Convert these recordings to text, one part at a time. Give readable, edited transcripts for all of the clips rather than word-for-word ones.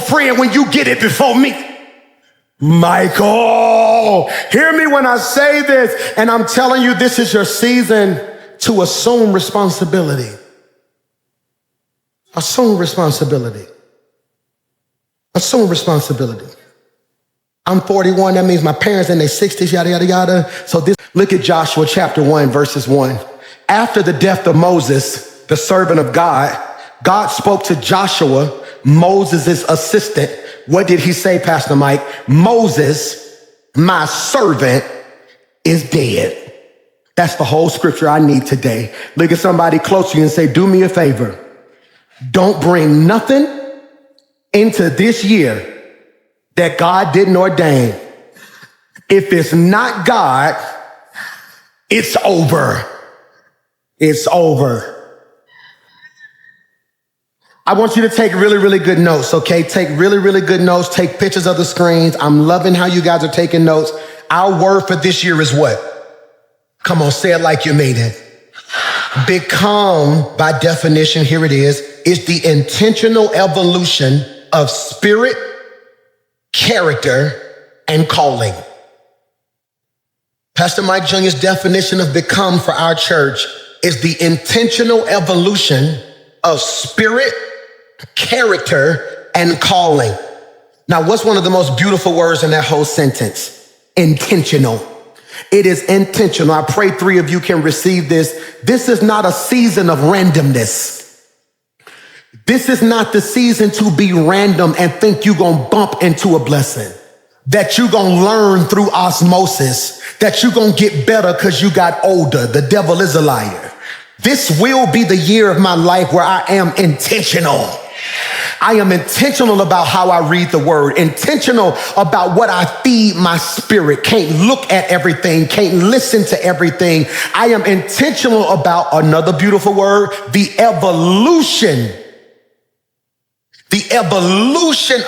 friend when you get it before me. Michael, hear me when I say this, and I'm telling you, this is your season to assume responsibility. Assume responsibility. Assume responsibility. I'm 41, that means my parents in their 60s, yada, yada, yada. So look at Joshua chapter 1, verses 1. After the death of Moses, the servant of God, God spoke to Joshua, Moses' assistant. What did he say, Pastor Mike? Moses, my servant, is dead. That's the whole scripture I need today. Look at somebody close to you and say, do me a favor. Don't bring nothing into this year that God didn't ordain. If it's not God, it's over. It's over. I want you to take really, really good notes, okay? Take really, really good notes. Take pictures of the screens. I'm loving how you guys are taking notes. Our word for this year is what? Come on, say it like you mean it. Become, by definition, here it is the intentional evolution of spirit, character, and calling. Pastor Mike Jr.'s definition of become for our church is the intentional evolution of spirit, character, and calling. Now, what's one of the most beautiful words in that whole sentence? Intentional. It is intentional. I pray 3 of you can receive this. This is not a season of randomness. This is not the season to be random and think you're going to bump into a blessing, that you're going to learn through osmosis, that you're going to get better because you got older. The devil is a liar. This will be the year of my life where I am intentional. I am intentional about how I read the word, intentional about what I feed my spirit. Can't look at everything, can't listen to everything. I am intentional about, another beautiful word, the evolution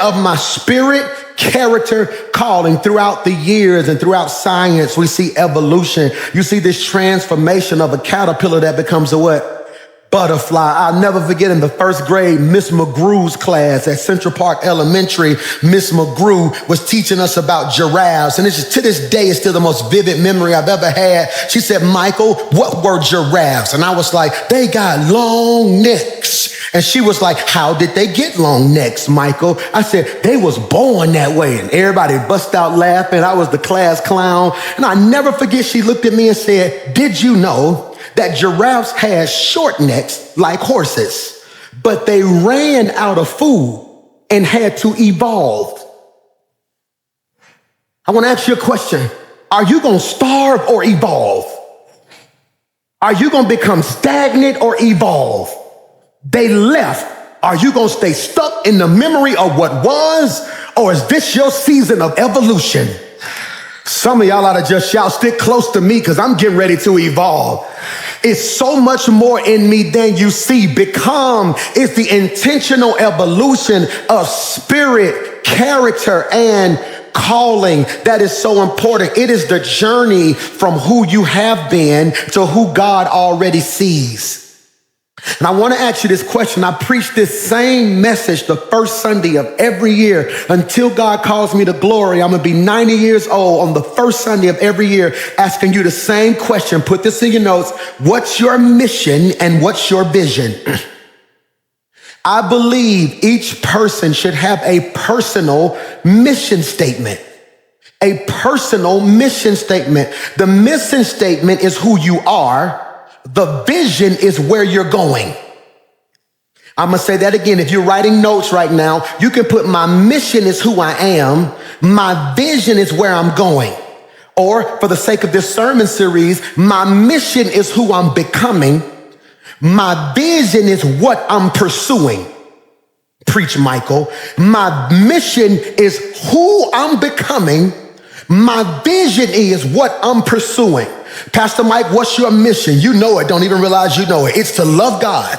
of my spirit, character, calling. Throughout the years and throughout science, we see evolution. You see this transformation of a caterpillar that becomes a what? Butterfly. I'll never forget in the first grade, Miss McClure's class at Central Park Elementary, Miss McClure was teaching us about giraffes. And it's just, to this day, it's still the most vivid memory I've ever had. She said, Michael, what were giraffes? And I was like, they got long necks. And she was like, how did they get long necks, Michael? I said, they was born that way. And everybody bust out laughing. I was the class clown. And I never forget, she looked at me and said, did you know that giraffes had short necks like horses, but they ran out of food and had to evolve? I want to ask you a question. Are you going to starve or evolve? Are you going to become stagnant or evolve? They left. Are you going to stay stuck in the memory of what was, or is this your season of evolution? Some of y'all ought to just shout, stick close to me, because I'm getting ready to evolve. It's so much more in me than you see. Become is the intentional evolution of spirit, character, and calling. That is so important. It is the journey from who you have been to who God already sees. And I want to ask you this question. I preach this same message the first Sunday of every year until God calls me to glory. I'm going to be 90 years old on the first Sunday of every year, asking you the same question. Put this in your notes. What's your mission and what's your vision? I believe each person should have a personal mission statement. A personal mission statement. The mission statement is who you are. The vision is where you're going. I'm going to say that again. If you're writing notes right now, you can put my mission is who I am. My vision is where I'm going. Or for the sake of this sermon series, my mission is who I'm becoming. My vision is what I'm pursuing. Preach, Michael. My mission is who I'm becoming. My vision is what I'm pursuing. Pastor Mike, what's your mission? You know it. Don't even realize you know it. It's to love God,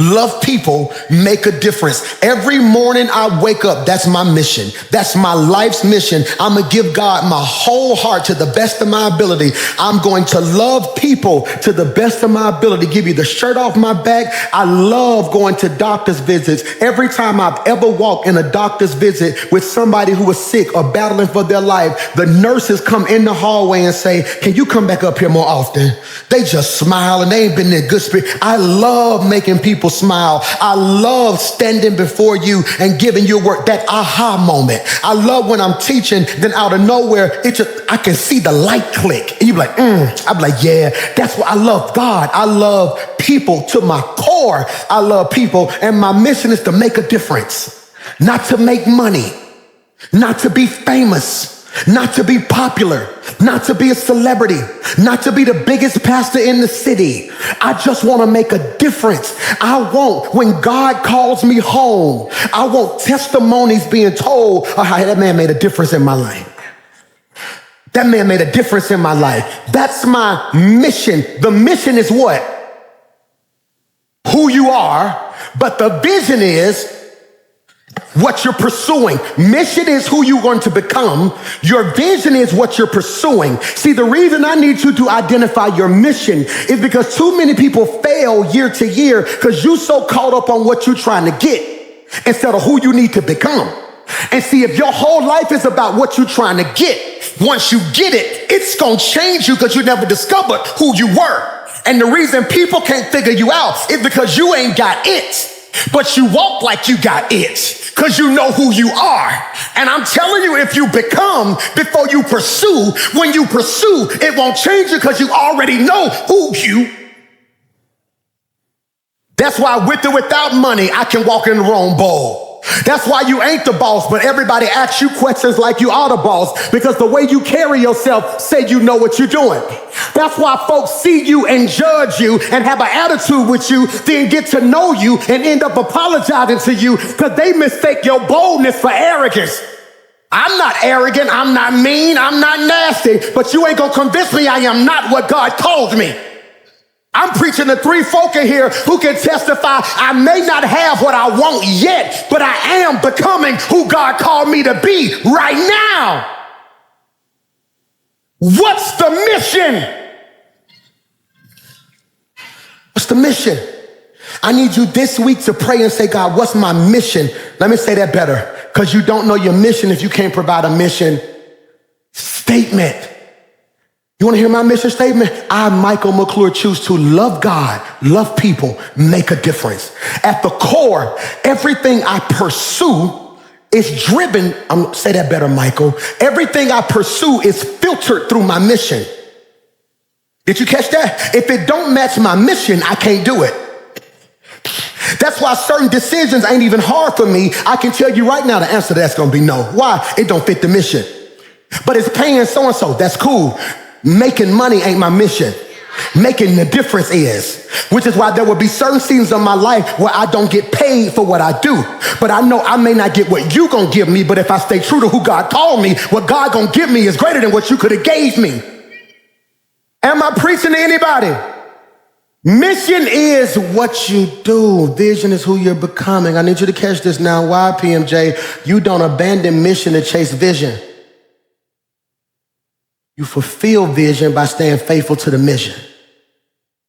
love people, make a difference. Every morning I wake up, that's my mission. That's my life's mission. I'm going to give God my whole heart to the best of my ability. I'm going to love people to the best of my ability. Give you the shirt off my back. I love going to doctor's visits. Every time I've ever walked in a doctor's visit with somebody who was sick or battling for their life, the nurses come in the hallway and say, can you come back up here more often? They just smile and they ain't been in good spirit. I love making people smile. I love standing before you and giving you work, that aha moment. I love when I'm teaching, then out of nowhere, I can see the light click. And you be like, I'm like, yeah, that's what I love. God, I love people to my core. I love people. And my mission is to make a difference, not to make money, not to be famous, not to be popular, not to be a celebrity, not to be the biggest pastor in the city. I just want to make a difference. I want, when God calls me home, I want testimonies being told of how that man made a difference in my life. That man made a difference in my life. That's my mission. The mission is what? Who you are, but the vision is what you're pursuing. Mission is who you're going to become. Your vision is what you're pursuing. See, the reason I need you to identify your mission is because too many people fail year to year because you're so caught up on what you're trying to get instead of who you need to become. And see, if your whole life is about what you're trying to get, once you get it, it's going to change you because you never discovered who you were. And the reason people can't figure you out is because you ain't got it. But you walk like you got it because you know who you are. And I'm telling you, if you become before you pursue, when you pursue, it won't change you because you already know who you. That's why with or without money, I can walk in the wrong bowl. That's why you ain't the boss, but everybody asks you questions like you are the boss because the way you carry yourself say you know what you're doing. That's why folks see you and judge you and have an attitude with you, then get to know you and end up apologizing to you because they mistake your boldness for arrogance. I'm not arrogant, I'm not mean, I'm not nasty, but you ain't gonna convince me I am not what God called me. I'm preaching to three folk in here who can testify I may not have what I want yet, but I am becoming who God called me to be right now. What's the mission? What's the mission? I need you this week to pray and say, God, what's my mission? Let me say that better, because you don't know your mission if you can't provide a mission statement. You want to hear my mission statement? I, Michael McClure, choose to love God, love people, make a difference. At the core, everything I pursue is driven, say that better, Michael. Everything I pursue is filtered through my mission. Did you catch that? If it don't match my mission, I can't do it. That's why certain decisions ain't even hard for me. I can tell you right now the answer to that's going to be no. Why? It don't fit the mission. But it's paying so-and-so. That's cool. Making money ain't my mission. Making the difference is, which is why there will be certain seasons of my life where I don't get paid for what I do. But I know I may not get what you gonna give me, but if I stay true to who God called me, what God gonna give me is greater than what you could have gave me. Am I preaching to anybody? Mission is what you do. Vision is who you're becoming. I need you to catch this now. Why, PMJ? You don't abandon mission to chase vision. You fulfill vision by staying faithful to the mission.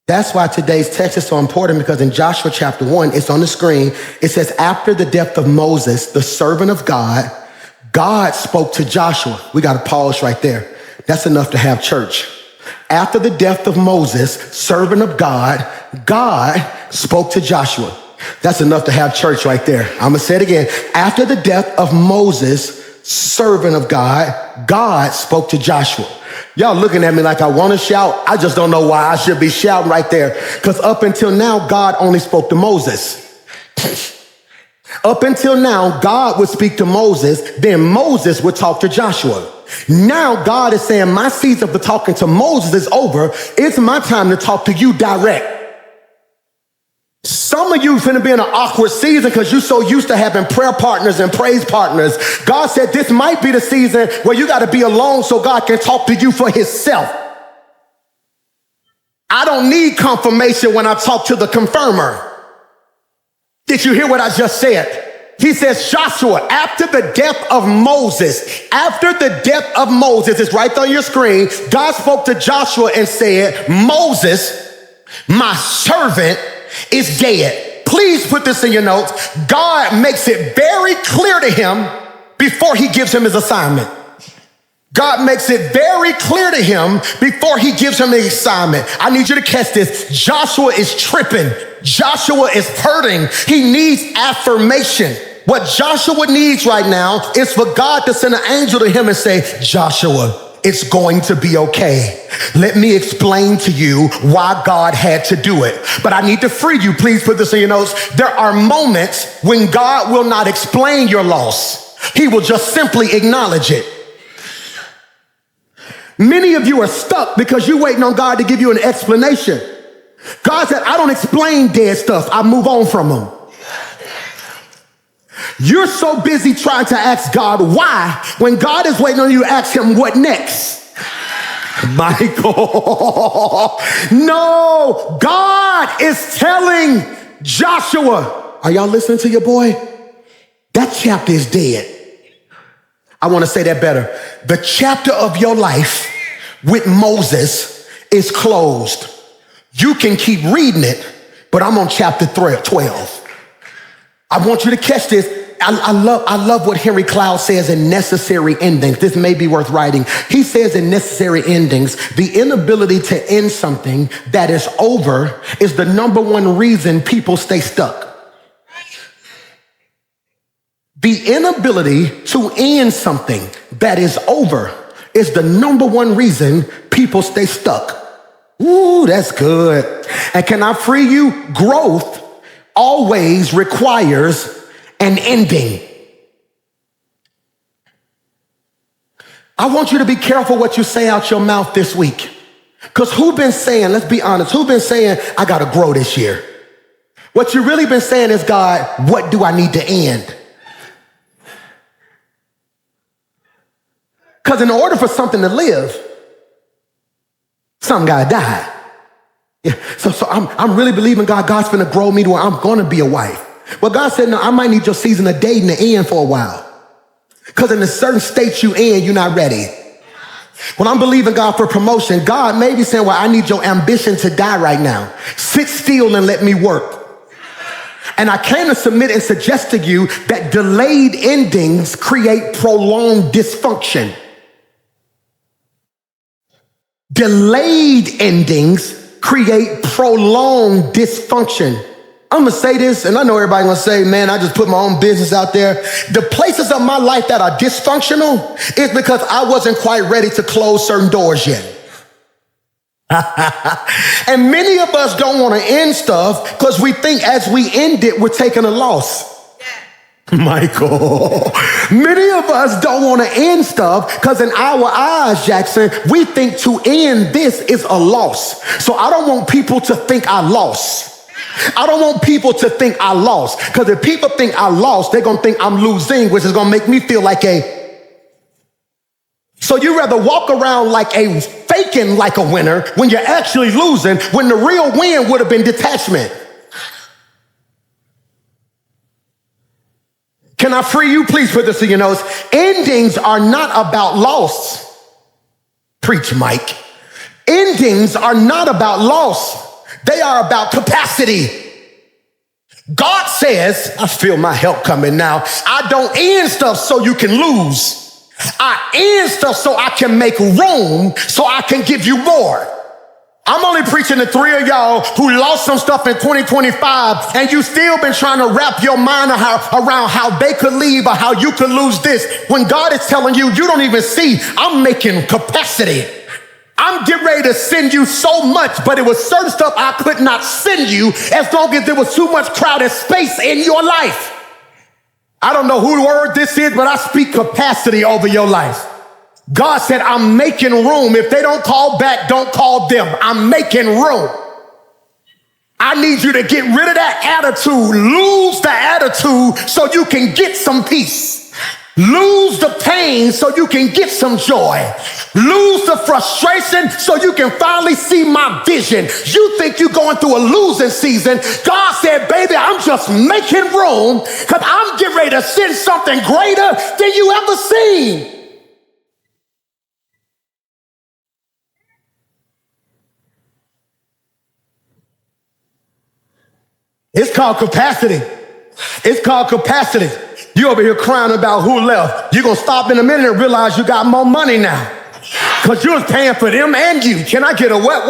That's why today's text is so important, because in Joshua chapter 1, it's on the screen. It says, after the death of Moses, the servant of God, God spoke to Joshua. We got to pause right there. That's enough to have church. After the death of Moses, servant of God, God spoke to Joshua. That's enough to have church right there. I'm going to say it again. After the death of Moses, servant of God, God spoke to Joshua. Y'all looking at me like I want to shout. I just don't know why I should be shouting right there. Because up until now, God only spoke to Moses. Up until now, God would speak to Moses, then Moses would talk to Joshua. Now God is saying, my season of the talking to Moses is over. It's my time to talk to you direct. Some of you finna be in an awkward season because you're so used to having prayer partners and praise partners. God said this might be the season where you got to be alone so God can talk to you for himself. I don't need confirmation when I talk to the confirmer. Did you hear what I just said? He says, Joshua, after the death of Moses, it's right there on your screen. God spoke to Joshua and said, Moses, my servant, is dead. Please put this in your notes. God makes it very clear to him before he gives him his assignment. God makes it very clear to him before he gives him the assignment. I need you to catch this. Joshua is tripping. Joshua is hurting. He needs affirmation. What Joshua needs right now is for God to send an angel to him and say, Joshua, it's going to be okay. Let me explain to you why God had to do it. But I need to free you. Please put this in your notes. There are moments when God will not explain your loss. He will just simply acknowledge it. Many of you are stuck because you're waiting on God to give you an explanation. God said, I don't explain dead stuff. I move on from them. You're so busy trying to ask God why when God is waiting on you to ask him what next. Michael, no, God is telling Joshua, are y'all listening to your boy? That chapter is dead. I want to say that better. The chapter of your life with Moses is closed. You can keep reading it, but I'm on chapter 12. I want you to catch this. I love what Henry Cloud says in Necessary Endings. This may be worth writing. He says in Necessary Endings, the inability to end something that is over is the number one reason people stay stuck. The inability to end something that is over is the number one reason people stay stuck. Ooh, that's good. And can I free you? Growth always requires an ending. I want you to be careful what you say out your mouth this week. Because who been saying, let's be honest, who been saying, I got to grow this year? What you really been saying is, God, what do I need to end? Because in order for something to live, something got to die. Yeah, so I'm really believing God's going to grow me to where I'm going to be a wife. But God said, no, I might need your season of dating to end for a while. Because in a certain state you in, you're not ready. When I'm believing God for promotion, God may be saying, well, I need your ambition to die right now. Sit still and let me work. And I came to submit and suggest to you that delayed endings create prolonged dysfunction. Delayed endings create prolonged dysfunction. I'm going to say this, and I know everybody's going to say, man, I just put my own business out there. The places of my life that are dysfunctional is because I wasn't quite ready to close certain doors yet. And many of us don't want to end stuff because we think as we end it, we're taking a loss. Michael, many of us don't want to end stuff because in our eyes, Jackson, we think to end this is a loss. So I don't want people to think I lost. I don't want people to think I lost, because if people think I lost, they're going to think I'm losing, which is going to make me feel like So you rather walk around like a faking like a winner when you're actually losing, when the real win would have been detachment. Can I free you? Please put this in your notes. Endings are not about loss. Preach, Mike. Endings are not about loss. They are about capacity. God says, I feel my help coming now. I don't end stuff so you can lose. I end stuff so I can make room so I can give you more. I'm only preaching to 3 of y'all who lost some stuff in 2025 and you still been trying to wrap your mind around how they could leave or how you could lose this. When God is telling you, you don't even see, I'm making capacity. I'm getting ready to send you so much, but it was certain stuff I could not send you as long as there was too much crowded space in your life. I don't know who word this is, but I speak capacity over your life. God said, I'm making room. If they don't call back, don't call them. I'm making room. I need you to get rid of that attitude. Lose the attitude so you can get some peace. Lose the pain so you can get some joy. Lose the frustration so you can finally see my vision. You think you're going through a losing season. God said, baby, I'm just making room because I'm getting ready to send something greater than you ever seen. It's called capacity. It's called capacity. You over here crying about who left. You're going to stop in a minute and realize you got more money now. Because you was paying for them and you. Can I get a what?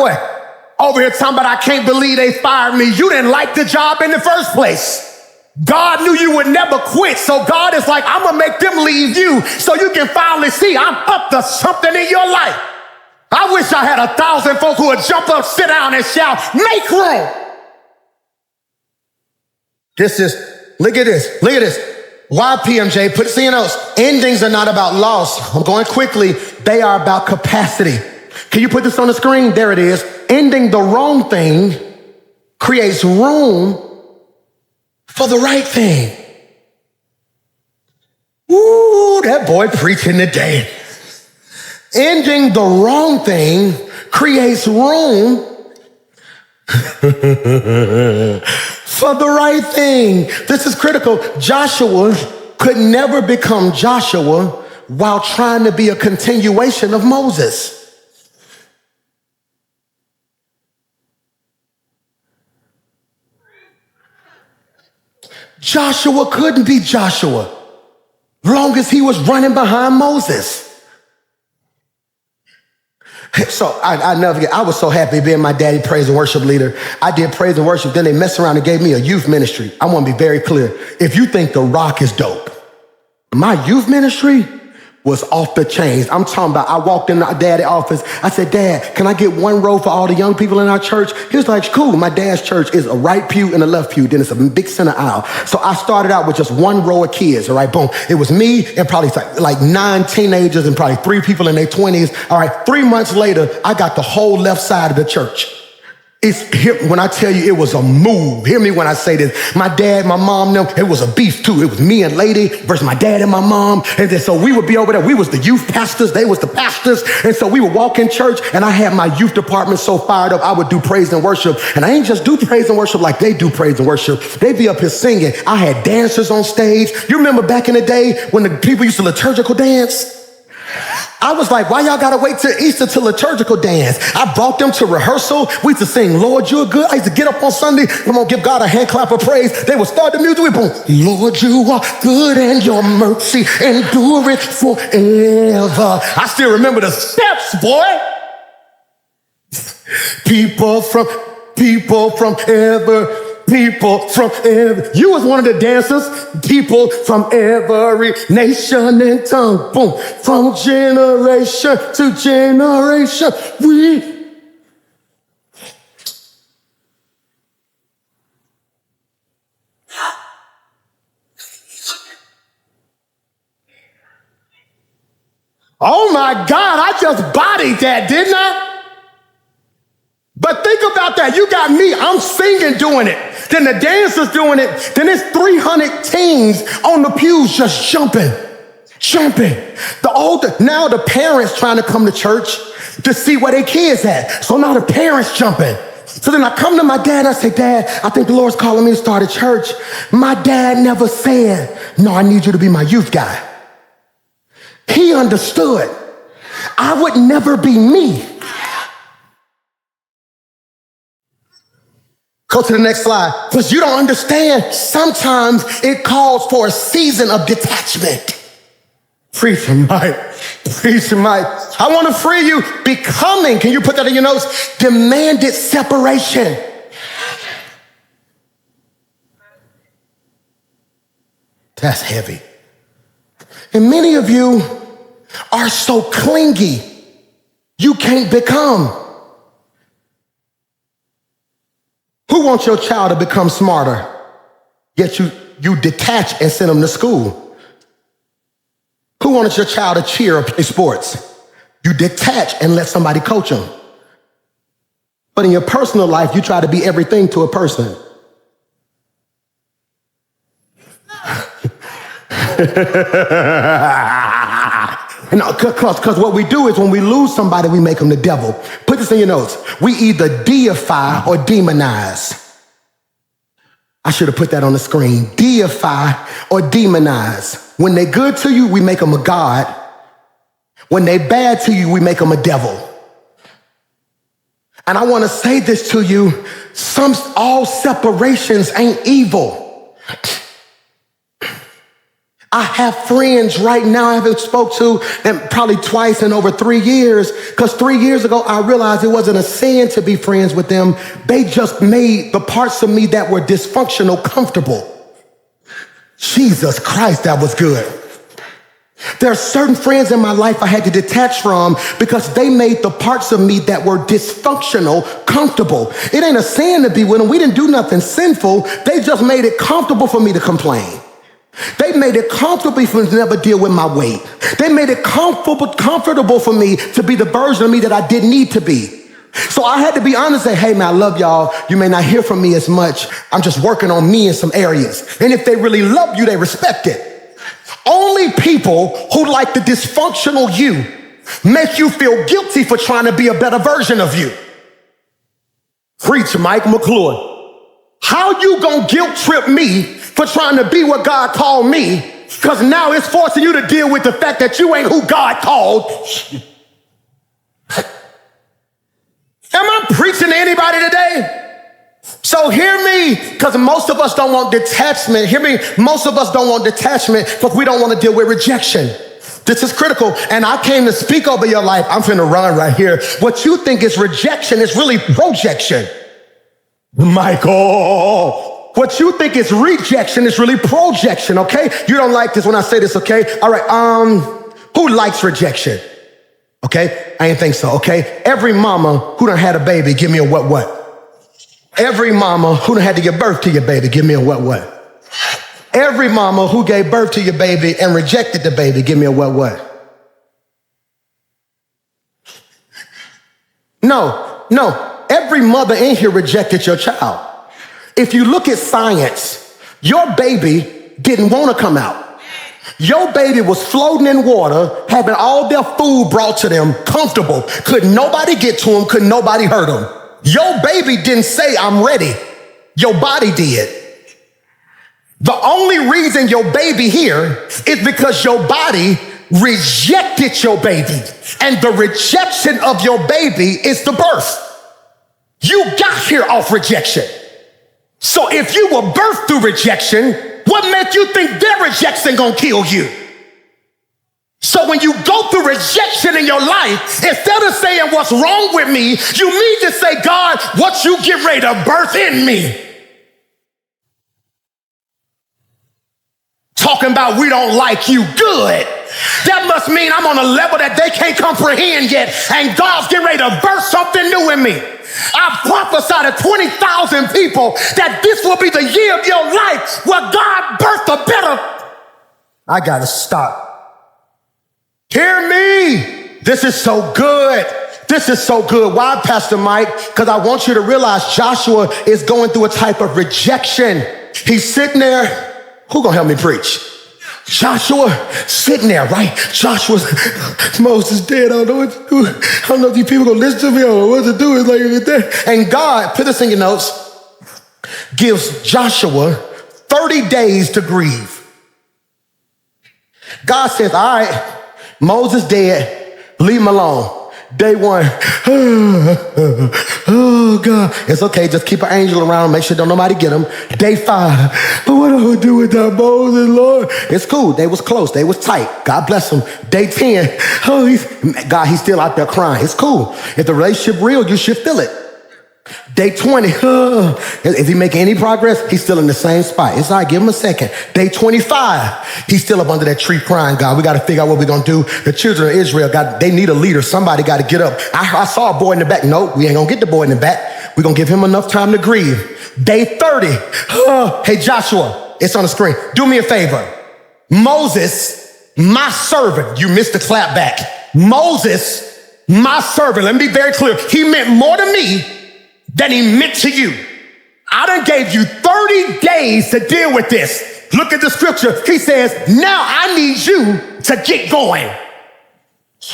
Over here talking about I can't believe they fired me. You didn't like the job in the first place. God knew you would never quit. So God is like, I'm going to make them leave you so you can finally see I'm up to something in your life. I wish I had 1,000 folk who would jump up, sit down and shout, make room. Look at this. Why, PMJ? Put C in notes. Endings are not about loss. I'm going quickly. They are about capacity. Can you put this on the screen? There it is. Ending the wrong thing creates room for the right thing. Ooh, that boy preaching today. Ending the wrong thing creates room for the right thing. This is critical. Joshua could never become Joshua while trying to be a continuation of Moses. Joshua couldn't be Joshua long as he was running behind Moses. So I never forget, I was so happy being my daddy praise and worship leader. I did praise and worship, then they messed around and gave me a youth ministry. I want to be very clear. If you think The Rock is dope, my youth ministry was off the chains. I'm talking about, I walked in my dad's office. I said, Dad, can I get one row for all the young people in our church? He was like, cool. My dad's church is a right pew and a left pew. Then it's a big center aisle. So I started out with just one row of kids. All right, boom. It was me and probably like 9 teenagers and probably 3 people in their 20s. All right, 3 months later, I got the whole left side of the church. When I tell you it was a move, hear me when I say this. My dad, my mom, them, it was a beef too. It was me and Lady versus my dad and my mom. And then so we would be over there. We was the youth pastors. They was the pastors. And so we would walk in church and I had my youth department so fired up. I would do praise and worship. And I ain't just do praise and worship like they do praise and worship. They be up here singing. I had dancers on stage. You remember back in the day when the people used to liturgical dance? I was like, why y'all gotta wait till Easter to liturgical dance? I brought them to rehearsal. We used to sing, Lord, you're good. I used to get up on Sunday. Come on, give God a hand clap of praise. They would start the music. We boom, Lord, you are good and your mercy endureth forever. I still remember the steps, boy. People from every, you was one of the dancers. People from every nation and tongue, boom, from generation to generation, oh my God, I just bodied that, didn't I? But think about that. You got me. I'm singing doing it. Then the dancers doing it. Then there's 300 teens on the pews just jumping. Now the parents trying to come to church to see where their kids at. So now the parents jumping. So then I come to my dad and I say, Dad, I think the Lord's calling me to start a church. My dad never said, no, I need you to be my youth guy. He understood. I would never be me. Go to the next slide. Because you don't understand, sometimes it calls for a season of detachment. Preacher Mike. I want to free you. Becoming, can you put that in your notes? Demanded separation. That's heavy. And many of you are so clingy, you can't become. Who wants your child to become smarter? Yet you detach and send them to school. Who wants your child to cheer or play sports? You detach and let somebody coach them. But in your personal life, you try to be everything to a person. Because what we do is when we lose somebody, we make them the devil. Put this in your notes. We either deify or demonize. I should have put that on the screen. Deify or demonize. When they're good to you, we make them a god. When they're bad to you, we make them a devil. And I want to say this to you. All separations ain't evil. I have friends right now I haven't spoke to them probably twice in over 3 years, because 3 years ago I realized it wasn't a sin to be friends with them. They just made the parts of me that were dysfunctional comfortable. Jesus Christ, that was good. There are certain friends in my life I had to detach from because they made the parts of me that were dysfunctional comfortable. It ain't a sin to be with them. We didn't do nothing sinful. They just made it comfortable for me to complain. They made it comfortable for me to never deal with my weight. They made it comfortable for me to be the version of me that I didn't need to be. So I had to be honest and say, hey man, I love y'all. You may not hear from me as much. I'm just working on me in some areas. And if they really love you, they respect it. Only people who like the dysfunctional you make you feel guilty for trying to be a better version of you. Preach, Mike McClure. How you gonna guilt trip me for trying to be what God called me? Because now it's forcing you to deal with the fact that you ain't who God called. Am I preaching to anybody today? So hear me, because most of us don't want detachment. Hear me, most of us don't want detachment because we don't want to deal with rejection. This is critical, and I came to speak over your life. I'm finna run right here. What you think is rejection is really projection. Michael, what you think is rejection is really projection, okay? You don't like this when I say this, okay? All right, who likes rejection? Okay, I ain't think so, okay? Every mama who done had a baby, give me a what? Every mama who done had to give birth to your baby, give me a what? Every mama who gave birth to your baby and rejected the baby, give me a what? No. Every mother in here rejected your child. If you look at science, your baby didn't want to come out. Your baby was floating in water, having all their food brought to them, comfortable. Couldn't nobody get to them, couldn't nobody hurt them. Your baby didn't say, I'm ready. Your body did. The only reason your baby here is because your body rejected your baby. And the rejection of your baby is the birth. You got here off rejection. So if you were birthed through rejection, what made you think their rejection gonna kill you? So when you go through rejection in your life, instead of saying what's wrong with me, you need to say, God, what you get ready to birth in me? Talking about we don't like you, good. That must mean I'm on a level that they can't comprehend yet, and God's getting ready to birth something new in me. I prophesied to 20,000 people that this will be the year of your life where God birthed a better. I gotta stop. Hear me. This is so good. This is so good. Why, Pastor Mike? Because I want you to realize Joshua is going through a type of rejection. He's sitting there. Who gonna help me preach? Joshua sitting there, right? Joshua's, Moses dead. I don't know what to do. I don't know if these people gonna listen to me. I don't know what to do. It's like that. And God, put this in your notes, gives Joshua 30 days to grieve. God says, all right, Moses dead, leave him alone. Day one, oh God, it's okay, just keep an angel around, make sure don't nobody get him. Day 5, but what do I do without Moses, Lord? It's cool, they was close, they was tight, God bless him. Day 10, oh, he's still out there crying, it's cool. If the relationship real, you should feel it. Day 20, is he making any progress? He's still in the same spot. It's all right, give him a second. Day 25, he's still up under that tree crying, God, we got to figure out what we're going to do. The children of Israel, they need a leader. Somebody got to get up. I saw a boy in the back. No, we ain't going to get the boy in the back. We're going to give him enough time to grieve. Day 30, hey, Joshua, it's on the screen. Do me a favor. Moses, my servant, you missed the clap back. Moses, my servant, let me be very clear. He meant more to me than he meant to you. I done gave you 30 days to deal with this. Look at the scripture. He says, now I need you to get going.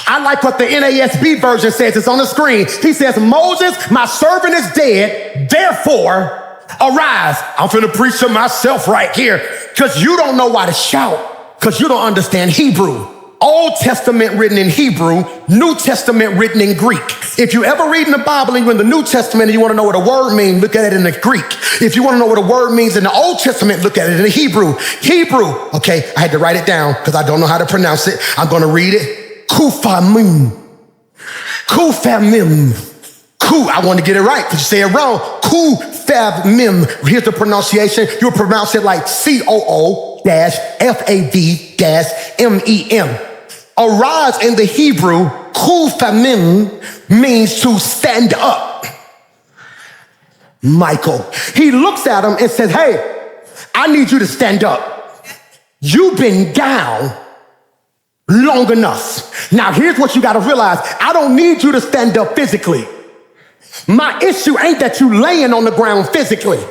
I like what the NASB version says. It's on the screen. He says, Moses, my servant is dead. Therefore, arise. I'm finna preach to myself right here because you don't know why to shout because you don't understand Hebrew. Old Testament written in Hebrew, New Testament written in Greek. If you ever read in the Bible and you're in the New Testament and you want to know what a word means, look at it in the Greek. If you want to know what a word means in the Old Testament, look at it in the Hebrew. Hebrew, okay, I had to write it down because I don't know how to pronounce it. I'm going to read it. Kufamim. Kufamim. I want to get it right because you say it wrong. Kufamim. Here's the pronunciation. You'll pronounce it like COO-FAV-MEM. Arise in the Hebrew, kufamim, means to stand up. Michael. He looks at him and says, hey, I need you to stand up. You've been down long enough. Now, here's what you got to realize. I don't need you to stand up physically. My issue ain't that you laying on the ground physically.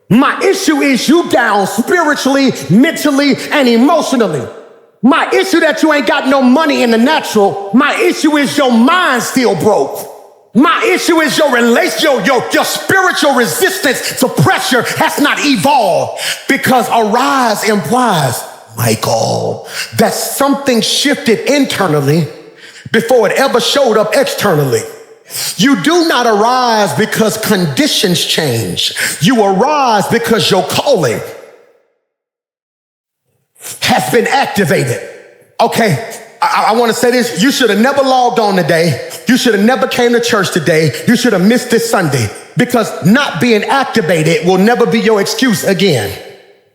My issue is you down spiritually, mentally, and emotionally. My issue that you ain't got no money in the natural. My issue is your mind still broke. My issue is your spiritual resistance to pressure has not evolved because arise implies, Michael, that something shifted internally before it ever showed up externally. You do not arise because conditions change. You arise because your calling has been activated. Okay, I want to say this. You should have never logged on today. You should have never came to church today. You should have missed this Sunday because not being activated will never be your excuse again.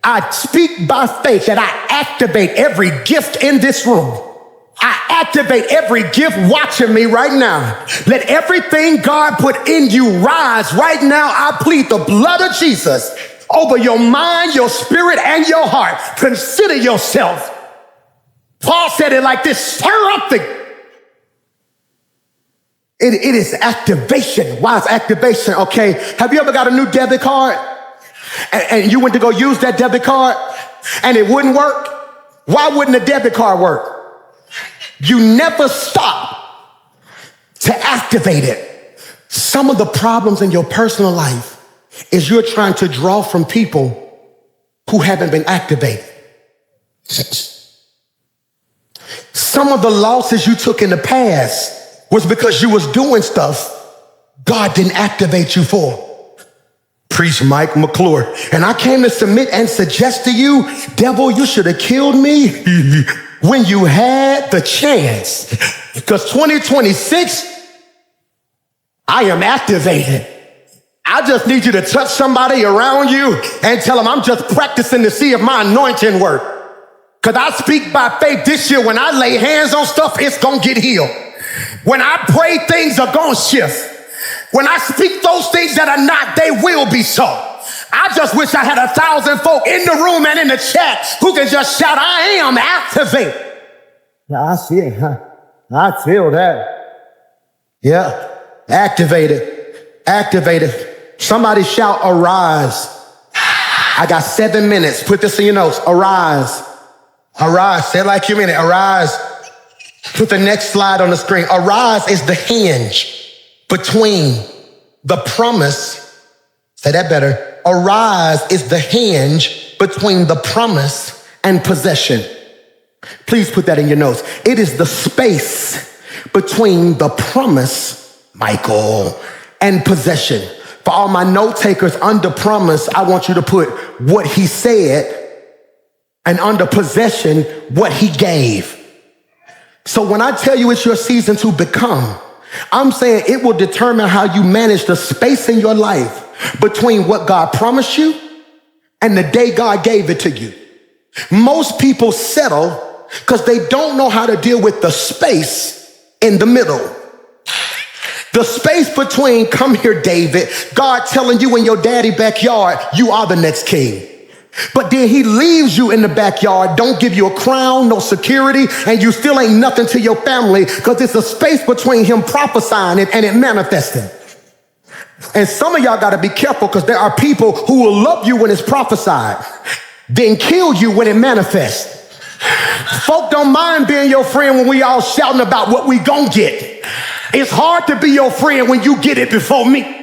I speak by faith that I activate every gift in this room. I activate every gift watching me right now. Let everything God put in you rise right now. I plead the blood of Jesus over your mind, your spirit, and your heart. Consider yourself. Paul said it like this, stir up the... It is activation. Why is activation? Okay, have you ever got a new debit card and you went to go use that debit card and it wouldn't work? Why wouldn't a debit card work? You never stop to activate it. Some of the problems in your personal life is you're trying to draw from people who haven't been activated. Some of the losses you took in the past was because you was doing stuff God didn't activate you for. Preach Mike McClure. And I came to submit and suggest to you, devil, you should have killed me when you had the chance. Because 2026, I am activated. I just need you to touch somebody around you and tell them I'm just practicing to see if my anointing works. Because I speak by faith this year, when I lay hands on stuff, it's going to get healed. When I pray, things are going to shift. When I speak those things that are not, they will be so. I just wish I had 1,000 folk in the room and in the chat who can just shout, I am activated. Yeah, I see it. I feel that. Yeah, activated. Activated. Somebody shout, arise. I got 7 minutes. Put this in your notes. Arise. Arise. Say it like you mean it. Arise. Put the next slide on the screen. Arise is the hinge between the promise. Say that better. Arise is the hinge between the promise and possession. Please put that in your notes. It is the space between the promise, Michael, and possession. For all my note takers, under promise, I want you to put what he said, and under possession, what he gave. So when I tell you it's your season to become, I'm saying it will determine how you manage the space in your life between what God promised you and the day God gave it to you. Most people settle because they don't know how to deal with the space in the middle. The space between, come here, David, God telling you in your daddy backyard, you are the next king. But then he leaves you in the backyard, don't give you a crown, no security, and you still ain't nothing to your family because it's a space between him prophesying it and it manifesting. And some of y'all got to be careful because there are people who will love you when it's prophesied, then kill you when it manifests. Folk don't mind being your friend when we all shouting about what we gonna get. It's hard to be your friend when you get it before me.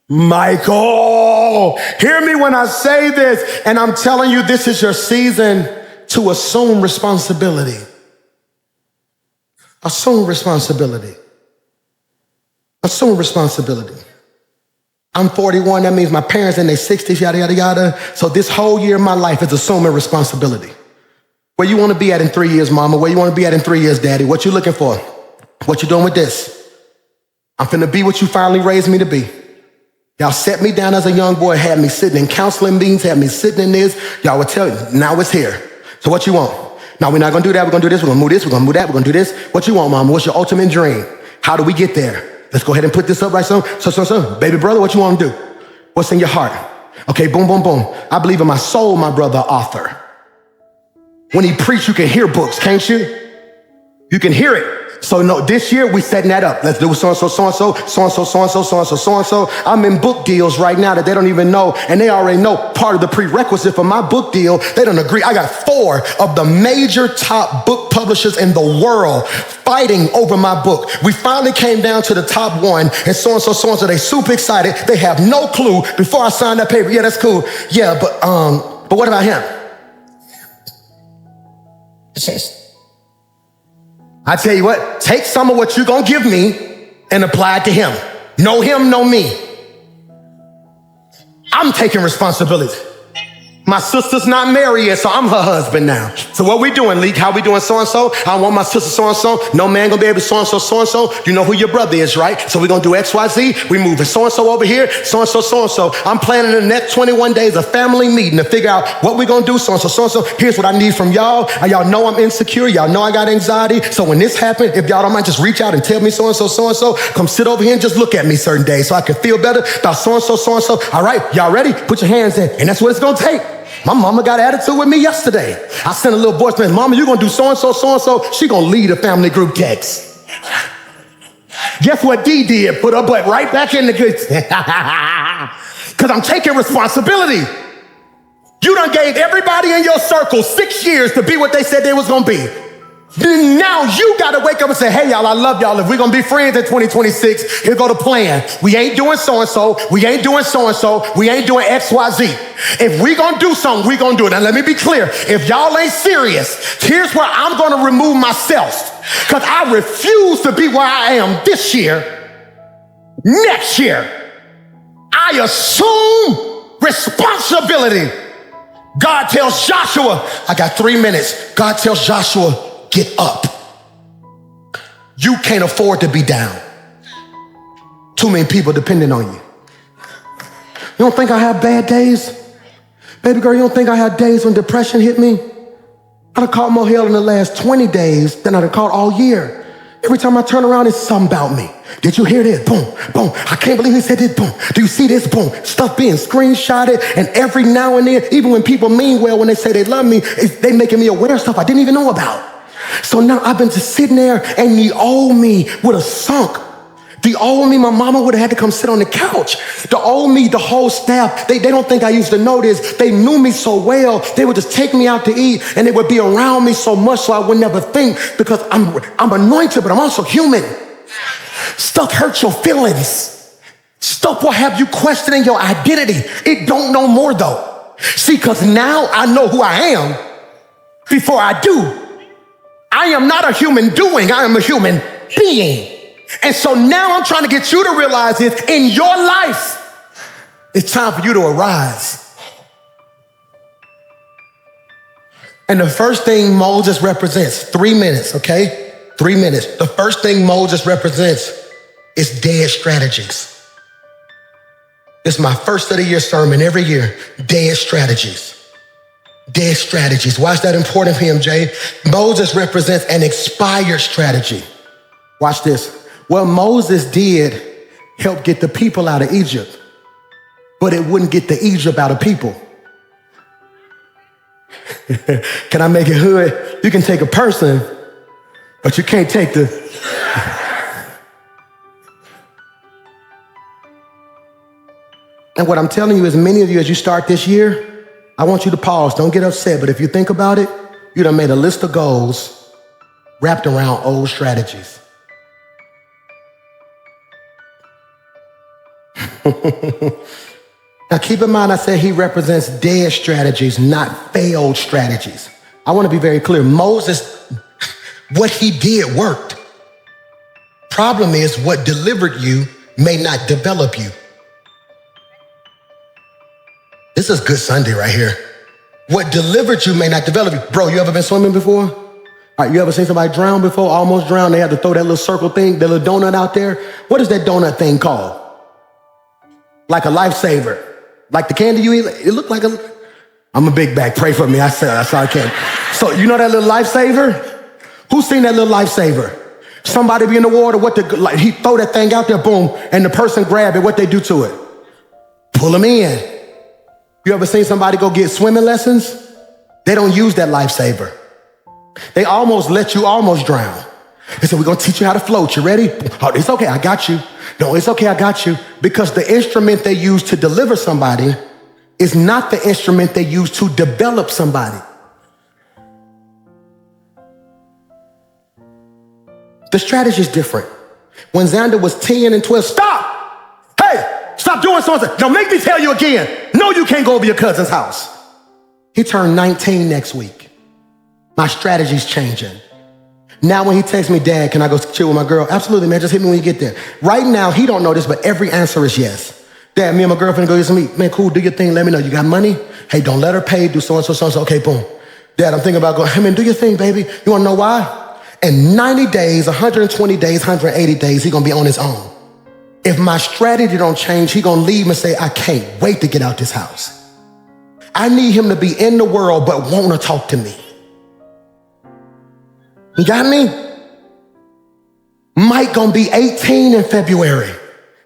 Michael, hear me when I say this, and I'm telling you, this is your season to assume responsibility. Assume responsibility. Assume responsibility. I'm 41, that means my parents in their 60s, yada, yada, yada. So this whole year of my life is assuming responsibility. Where you want to be at in 3 years, mama? Where you want to be at in 3 years, daddy? What you looking for? What you doing with this? I'm finna be what you finally raised me to be. Y'all set me down as a young boy, had me sitting in counseling meetings, had me sitting in this. Y'all would tell you, now it's here. So what you want? No, we're not gonna do that, we're gonna do this, we're gonna move this, we're gonna move that, we're gonna do this. What you want, mama? What's your ultimate dream? How do we get there? Let's go ahead and put this up right so. Baby brother, what you wanna do? What's in your heart? Okay, boom, boom, boom. I believe in my soul, my brother, author. When he preach, you can hear books, can't you? You can hear it. So no, this year we setting that up. Let's do so-and-so, so-and-so, so-and-so, so-and-so, so-and-so, so-and-so. I'm in book deals right now that they don't even know, and they already know part of the prerequisite for my book deal. They don't agree. I got 4 of the major top book publishers in the world fighting over my book. We finally came down to the top 1, and so-and-so, so-and-so, they super excited. They have no clue before I sign that paper. Yeah, that's cool. Yeah, but what about him? I tell you what, take some of what you're gonna give me and apply it to him. No him, no me. I'm taking responsibility. My sister's not married yet, so I'm her husband now. So what we doing, Leak? How we doing so-and-so? I want my sister so-and-so. No man gonna be able to so-and-so, so-and-so. You know who your brother is, right? So we gonna do X, Y, Z. We moving so-and-so over here, so-and-so, so-and-so. I'm planning the next 21 days a family meeting to figure out what we gonna do, so-and-so, so-and-so. Here's what I need from y'all. Y'all know I'm insecure. Y'all know I got anxiety. So when this happens, if y'all don't mind, just reach out and tell me so-and-so, so-and-so. Come sit over here and just look at me certain days so I can feel better about so-and-so, so-and-so. All right, y'all ready? Put your hands in. And that's what it's gonna take. My mama got an attitude with me yesterday. I sent a little voice message, mama, you gonna do so-and-so, so-and-so. She gonna lead a family group text. Guess what D did? Put her butt right back in the good. Because I'm taking responsibility. You done gave everybody in your circle 6 years to be what they said they was gonna be. Now you gotta wake up and say, hey y'all, I love y'all. If we're gonna be friends in 2026, here go the plan. We ain't doing so-and-so, we ain't doing so-and-so, we ain't doing X, Y, Z. If we gonna do something, we gonna do it. Now let me be clear, if y'all ain't serious, here's where I'm gonna remove myself. Because I refuse to be where I am this year, next year. I assume responsibility. God tells Joshua, I got 3 minutes. God tells Joshua, get up. You can't afford to be down. Too many people depending on you. You don't think I have bad days? Baby girl, you don't think I had days when depression hit me? I done caught more hell in the last 20 days than I done caught all year. Every time I turn around, it's something about me. Did you hear this? Boom, boom. I can't believe he said this. Boom. Do you see this? Boom. Stuff being screenshotted. And every now and then, even when people mean well, when they say they love me, they making me aware of stuff I didn't even know about. So now I've been just sitting there, and the old me would have sunk. The old me, my mama would have had to come sit on the couch. The old me, the whole staff, they don't think I used to know this. They knew me so well. They would just take me out to eat, and they would be around me so much so I would never think, because I'm anointed, but I'm also human. Stuff hurts your feelings. Stuff will have you questioning your identity. It don't no more though. See, because now I know who I am before I do. I am not a human doing, I am a human being. And so now I'm trying to get you to realize this in your life. It's time for you to arise. And the first thing Moses represents, 3 minutes, okay? 3 minutes. The first thing Moses represents is dead strategies. This is my first of the year sermon every year. Dead strategies. Dead strategies. Why is that important, PMJ? Moses represents an expired strategy. Watch this. What Moses did helped get the people out of Egypt, but it wouldn't get the Egypt out of people. Can I make it hood? You can take a person, but you can't take the... And what I'm telling you is, many of you, as you start this year, I want you to pause. Don't get upset, but if you think about it, You done made a list of goals wrapped around old strategies. Now keep in mind, I said he represents dead strategies, not failed strategies. I want to be very clear. Moses, what he did worked. Problem is, what delivered you may not develop you. This is good Sunday right here. What delivered you may not develop you. Bro, you ever been swimming before? All right, you ever seen somebody drown before, almost drown? They had to throw that little circle thing, that little donut out there. What is that donut thing called? Like a lifesaver. Like the candy you eat, it looked like a, I'm a big bag, pray for me, I said I can't. So you know that little lifesaver? Who's seen that little lifesaver? Somebody be in the water, like he throw that thing out there, boom, and the person grab it, what they do to it? Pull them in. You ever seen somebody go get swimming lessons? They don't use that lifesaver. They almost let you almost drown. They said, we're gonna teach you how to float, you ready? Oh, it's okay, I got you. No, it's okay, I got you. Because the instrument they use to deliver somebody is not the instrument they use to develop somebody. The strategy is different. When Xander was 10 and 12, stop! Hey, stop doing something. Don't make me tell you again. No, you can't go over your cousin's house. He turned 19 next week. My strategy's changing. Now when he texts me, Dad, can I go chill with my girl? Absolutely, man, just hit me when you get there. Right now, he don't know this, but every answer is yes. Dad, me and my girlfriend go get some meat. Man, cool, do your thing, let me know. You got money? Hey, don't let her pay, do so-and-so, so-and-so. Okay, boom. Dad, I'm thinking about going, hey man, do your thing, baby. You wanna know why? In 90 days, 120 days, 180 days, he gonna be on his own. If my strategy don't change, he gonna leave and say, I can't wait to get out this house. I need him to be in the world, but wanna talk to me. You got me? Mike gonna be 18 in February.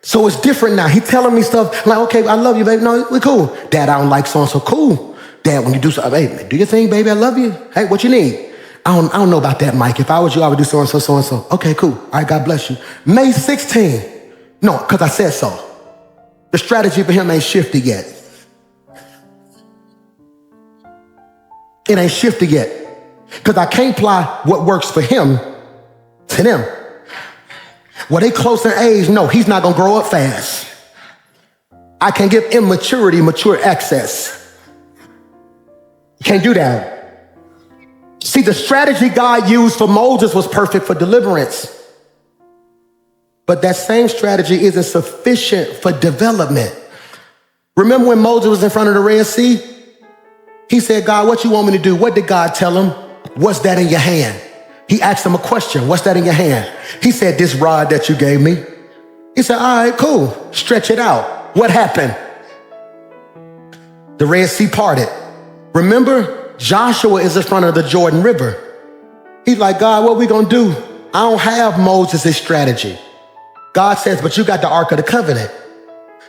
So it's different now. He telling me stuff like, okay, I love you, baby. No, we're cool. Dad, I don't like so-and-so. Cool. Dad, when you do something, hey, do your thing, baby. I love you. Hey, what you need? I don't know about that, Mike. If I was you, I would do so-and-so, so-and-so. Okay, cool. All right, God bless you. May 16. No, because I said so. The strategy for him ain't shifted yet. It ain't shifted yet. Because I can't apply what works for him to them. Well, they close in age. No, he's not going to grow up fast. I can give immaturity mature access. You can't do that. See, the strategy God used for Moses was perfect for deliverance. But that same strategy isn't sufficient for development. Remember when Moses was in front of the Red Sea? He said, God, what you want me to do? What did God tell him? What's that in your hand? He asked him a question. What's that in your hand? He said, this rod that you gave me. He said, all right, cool. Stretch it out. What happened? The Red Sea parted. Remember, Joshua is in front of the Jordan River. He's like, God, what we gonna do? I don't have Moses' strategy. God says, but you got the Ark of the Covenant.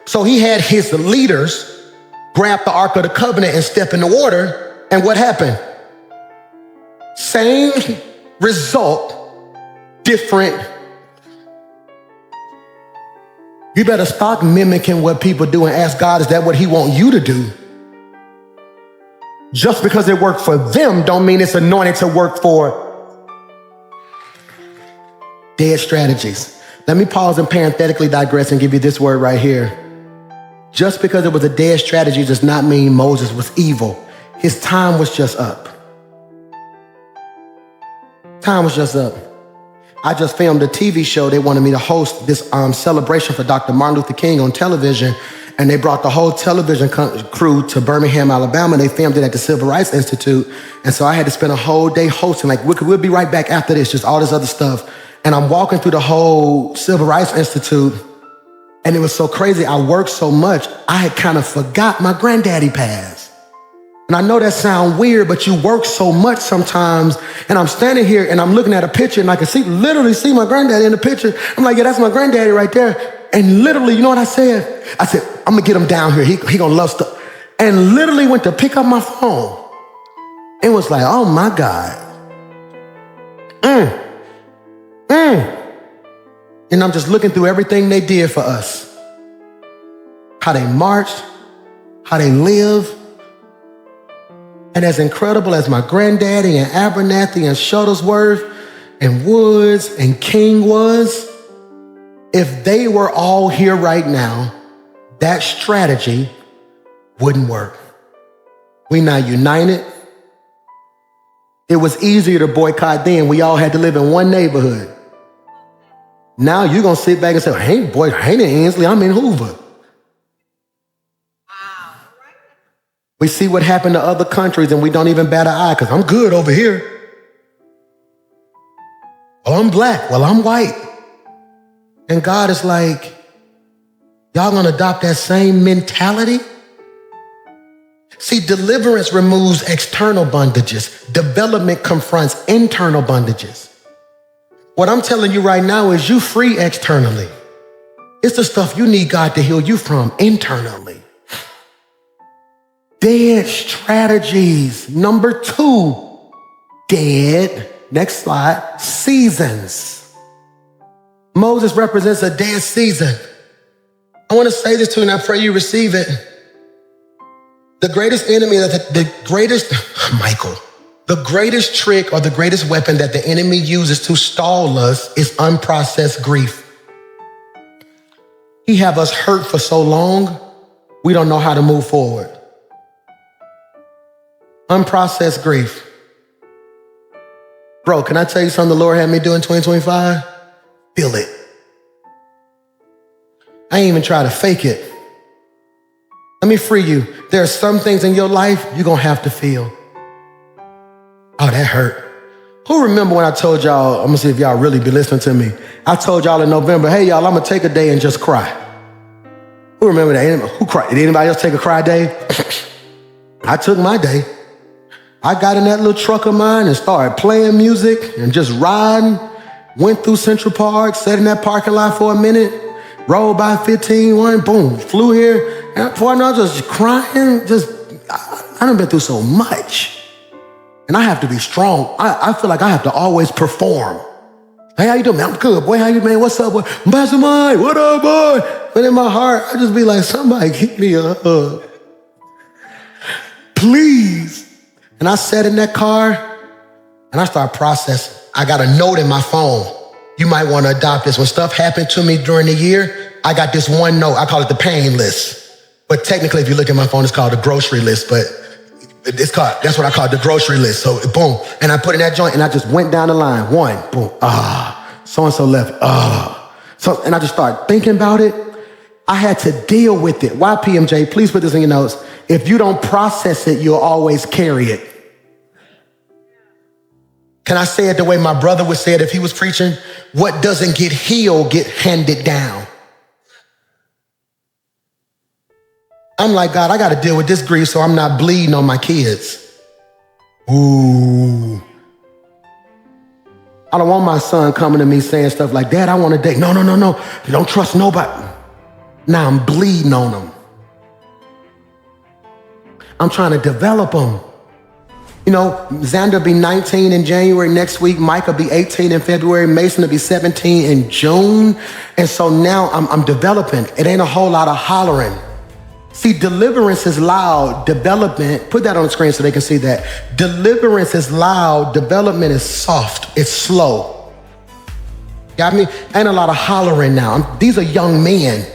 So he had his leaders grab the Ark of the Covenant and step in the water. And what happened? Same result, different. You better stop mimicking what people do and ask God, is that what he want you to do? Just because it worked for them don't mean it's anointed to work for dead strategies. Let me pause and parenthetically digress and give you this word right here. Just because it was a dead strategy does not mean Moses was evil. His time was just up. Time was just up. I just filmed a TV show. They wanted me to host this celebration for Dr. Martin Luther King on television. And they brought the whole television crew to Birmingham, Alabama. They filmed it at the Civil Rights Institute. And so I had to spend a whole day hosting. Like, we'll be right back after this, just all this other stuff. And I'm walking through the whole Civil Rights Institute. And it was so crazy. I worked so much, I had kind of forgot my granddaddy passed. And I know that sounds weird, but you work so much sometimes. And I'm standing here and I'm looking at a picture and I can literally see my granddaddy in the picture. I'm like, yeah, that's my granddaddy right there. And literally, you know what I said? I said, I'm gonna get him down here. He gonna love stuff. And literally went to pick up my phone. And was like, oh my God. And I'm just looking through everything they did for us. How they marched, how they lived. And as incredible as my granddaddy and Abernathy and Shuttlesworth and Woods and King was, if they were all here right now, that strategy wouldn't work. We not united. It was easier to boycott then. We all had to live in one neighborhood. Now you're going to sit back and say, hey, boy, I ain't in Ainsley, I'm in Hoover. We see what happened to other countries and we don't even bat an eye because I'm good over here. Well, I'm black. Well, I'm white. And God is like, y'all going to adopt that same mentality? See, deliverance removes external bondages. Development confronts internal bondages. What I'm telling you right now is you free externally. It's the stuff you need God to heal you from internally. Dead strategies. Number 2, dead, next slide, seasons. Moses represents a dead season. I want to say this to you and I pray you receive it. The greatest enemy, the greatest trick or the greatest weapon that the enemy uses to stall us is unprocessed grief. He have us hurt for so long, we don't know how to move forward. Unprocessed grief. Bro, can I tell you something the Lord had me do in 2025? Feel it. I ain't even try to fake it. Let me free you. There are some things in your life you're going to have to feel. Oh, that hurt. Who remember when I told y'all, I'm going to see if y'all really be listening to me. I told y'all in November, hey, y'all, I'm going to take a day and just cry. Who remember that? Who cried? Did anybody else take a cry day? I took my day. I got in that little truck of mine and started playing music and just riding. Went through Central Park, sat in that parking lot for a minute, rolled by 15, boom, flew here. And before I know, I was just crying. I done been through so much. And I have to be strong. I feel like I have to always perform. Hey, how you doing, man? I'm good, boy. How you, man? What's up, boy? Pastor Mike, what up, boy? But in my heart, I just be like, somebody give me a hug. Please. And I sat in that car and I started processing. I got a note in my phone. You might want to adopt this. When stuff happened to me during the year, I got this one note. I call it the pain list. But technically, if you look at my phone, it's called the grocery list. But that's what I call the grocery list. So boom. And I put in that joint and I just went down the line. 1, boom. So-and-so left. So, and I just started thinking about it. I had to deal with it. Why, PMJ? Please put this in your notes. If you don't process it, you'll always carry it. Can I say it the way my brother would say it if he was preaching? What doesn't get healed get handed down. I'm like, God, I got to deal with this grief so I'm not bleeding on my kids. Ooh. I don't want my son coming to me saying stuff like, Dad, I want to date. No. You don't trust nobody. Now I'm bleeding on them. I'm trying to develop them. You know, Xander will be 19 in January next week. Mike will be 18 in February. Mason will be 17 in June. And so now I'm developing. It ain't a whole lot of hollering. See, deliverance is loud. Development, put that on the screen so they can see that. Deliverance is loud. Development is soft. It's slow. Got me? Ain't a lot of hollering now. These are young men.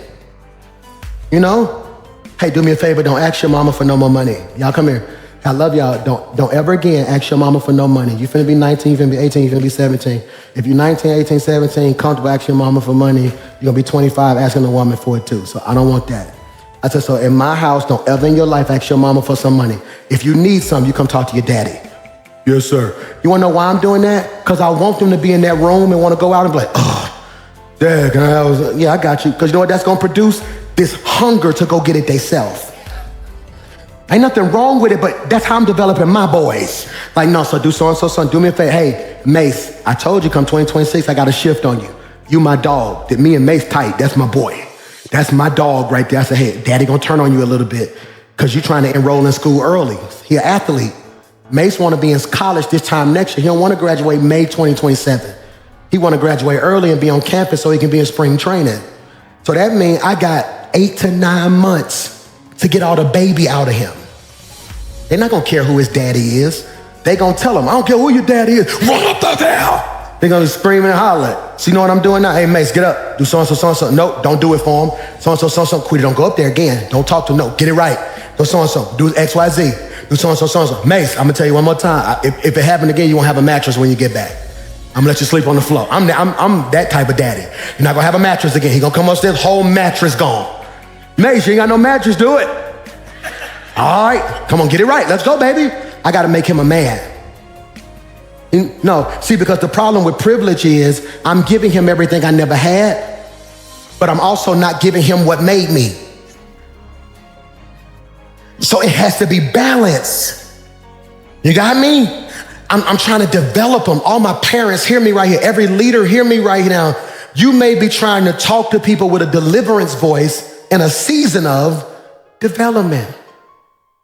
You know? Hey, do me a favor. Don't ask your mama for no more money. Y'all come here. I love y'all. Don't ever again ask your mama for no money. You finna be 19, you finna be 18, you finna be 17. If you're 19, 18, 17, comfortable asking your mama for money, you're gonna be 25 asking a woman for it too. So I don't want that. I said, so in my house, don't ever in your life ask your mama for some money. If you need some, you come talk to your daddy. Yes, sir. You wanna know why I'm doing that? Because I want them to be in that room and wanna go out and be like, Dad, can I have, yeah, I got you. Because you know what that's gonna produce? This hunger to go get it themselves. Ain't nothing wrong with it, but that's how I'm developing my boys. Like, no, so do so-and-so, son, do me a favor. Hey, Mace, I told you come 2026, I got a shift on you. You my dog. Me and Mace tight, that's my boy. That's my dog right there. I said, hey, Daddy gonna turn on you a little bit because you're trying to enroll in school early. He an athlete. Mace wanna be in college this time next year. He don't wanna graduate May 2027. He wanna graduate early and be on campus so he can be in spring training. So that means I got 8 to 9 months to get all the baby out of him. They're not gonna care who his daddy is. They gonna tell him, I don't care who your daddy is, run up the hill. They're gonna scream and holler. So you know what I'm doing now? Hey, Mace, get up. Do so-and-so, so-and-so. Nope, don't do it for him. So-and-so, so-and-so. Quita, don't go up there again. Don't talk to him. No, get it right. Do so-and-so. Do X, Y, Z. Do so-and-so, so-and-so. Mace, I'm gonna tell you one more time. If it happened again, you won't have a mattress when you get back. I'm gonna let you sleep on the floor. I'm that type of daddy. You're not gonna have a mattress again. He gonna come upstairs, whole mattress gone. Mace, you ain't got no mattress, do it. All right, come on, get it right. Let's go, baby. I gotta make him a man. No, see, because the problem with privilege is I'm giving him everything I never had, but I'm also not giving him what made me. So it has to be balanced. You got me? I'm trying to develop them. All my parents, hear me right here. Every leader, hear me right now. You may be trying to talk to people with a deliverance voice in a season of development.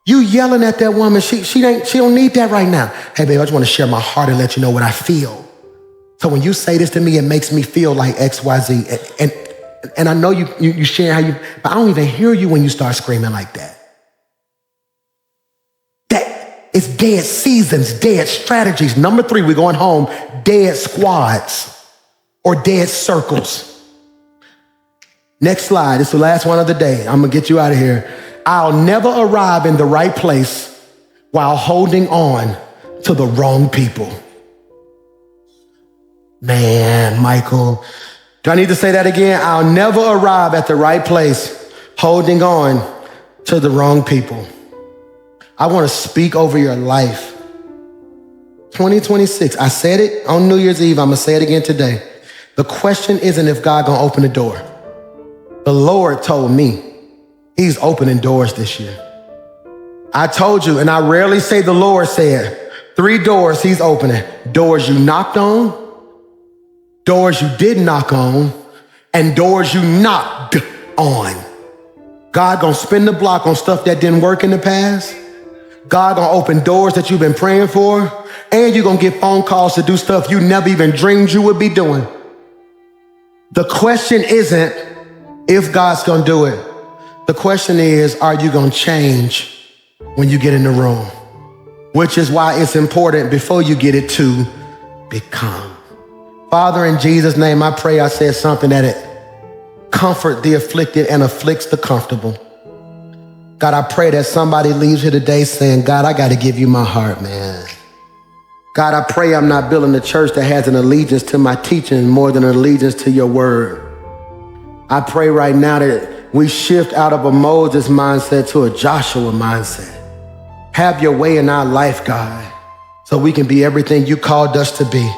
You yelling at that woman, she don't need that right now. Hey, babe, I just want to share my heart and let you know what I feel. So when you say this to me, it makes me feel like X, Y, Z. And I know you share how you, but I don't even hear you when you start screaming like that. That is dead seasons, dead strategies. Number 3, we're going home, dead squads or dead circles. Next slide, it's the last one of the day. I'm gonna get you out of here. I'll never arrive in the right place while holding on to the wrong people. Man, Michael, do I need to say that again? I'll never arrive at the right place holding on to the wrong people. I want to speak over your life. 2026, I said it on New Year's Eve. I'm going to say it again today. The question isn't if God going to open the door. The Lord told me he's opening doors this year. I told you, and I rarely say the Lord said, 3 doors he's opening. Doors you knocked on, doors you didn't knock on, and doors you knocked on. God gonna spin the block on stuff that didn't work in the past. God gonna open doors that you've been praying for, and you're gonna get phone calls to do stuff you never even dreamed you would be doing. The question isn't if God's gonna do it. The question is, are you gonna change when you get in the room? Which is why it's important before you get it to become. Father, in Jesus' name, I pray I said something that it comfort the afflicted and afflicts the comfortable. God, I pray that somebody leaves here today saying, God, I gotta give you my heart, man. God, I pray I'm not building a church that has an allegiance to my teaching more than an allegiance to your word. I pray right now that we shift out of a Moses mindset to a Joshua mindset. Have your way in our life, God, so we can be everything you called us to be.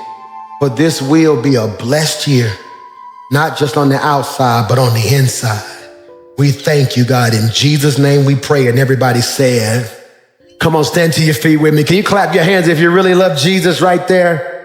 For this will be a blessed year, not just on the outside, but on the inside. We thank you, God. In Jesus' name we pray. And everybody said, come on, stand to your feet with me. Can you clap your hands if you really love Jesus right there?